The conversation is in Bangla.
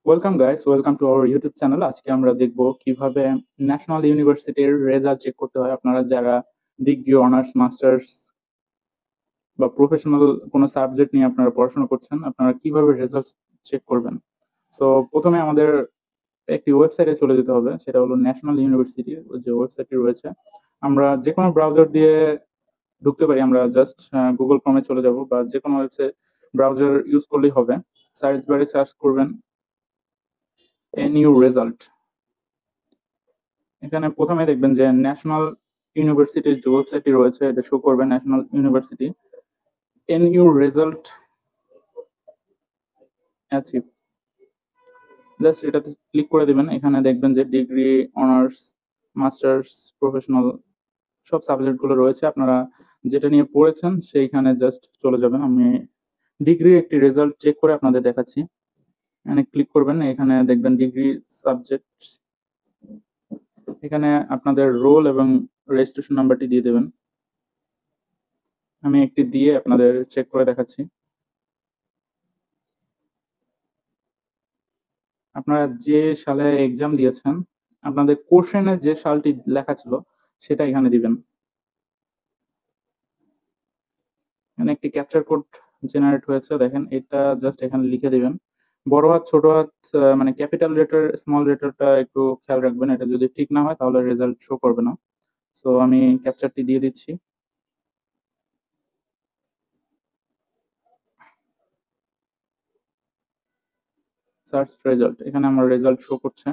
Welcome guys, welcome to our YouTube channel. আজকে আমরা দেখব কিভাবে ন্যাশনাল ইউনিভার্সিটির রেজাল্ট চেক করতে হয়। আপনারা যারা ডিগ্রি, অনার্স, মাস্টার্স বা প্রফেশনাল কোনো সাবজেক্ট নিয়ে আপনারা পড়াশোনা করছেন, আপনারা কিভাবে রেজাল্ট চেক করবেন। সো প্রথমে আমাদের একটি ওয়েবসাইটে চলে যেতে হবে, সেটা হলো ন্যাশনাল ইউনিভার্সিটির যে ওয়েবসাইটটি রয়েছে। আমরা যে কোনো ব্রাউজার দিয়ে ঢুকতে পারি। আমরা জাস্ট গুগল ক্রমে চলে যাব বা যে কোনো ওয়েবসাইট ব্রাউজার ইউজ করলেই হবে। সার্চ বারে সার্চ করবেন এনইউ রেজাল্ট। এখানে প্রথমে দেখবেন যে ন্যাশনাল ইউনিভার্সিটির যে ওয়েবসাইটটি রয়েছে এটা শো করবে, national university NU result achieve. Just এটাতে ক্লিক করে দিবেন। এখানে দেখবেন যে ডিগ্রি, অনার্স, মাস্টার্স, প্রফেশনাল সব সাবজেক্টগুলো রয়েছে। আপনারা যেটা নিয়ে পড়েছেন সেইখানে জাস্ট চলে যাবেন। আমি ডিগ্রির একটি রেজাল্ট চেক করে আপনাদের দেখাচ্ছি। এখানে ক্লিক করবেন, এখানে দেখবেন ডিগ্রি সাবজেক্ট। এখানে আপনাদের রোল এবং রেজিস্ট্রেশন নাম্বারটি দিয়ে দেবেন। আমি একটি দিয়ে আপনাদের চেক করে দেখাচ্ছি। আপনারা যে সালে এক্সাম দিয়েছেন, আপনাদের কোশ্চেনে যে সালটি লেখা ছিল সেটা এখানে দিবেন। এখানে একটি ক্যাপচার কোড জেনারেট হয়েছে, দেখেন এটা জাস্ট এখানে লিখে দিবেন। বড় হাত, ছোট হাত, মানে ক্যাপিটাল লেটার, স্মল লেটারটা একটু খেয়াল রাখবেন। এটা যদি ঠিক না হয় তাহলে রেজাল্ট শো করবে না। সো আমি ক্যাপচারটি দিয়ে দিচ্ছি। সার্চ রেজাল্ট, এখানে আমার রেজাল্ট শো করছে।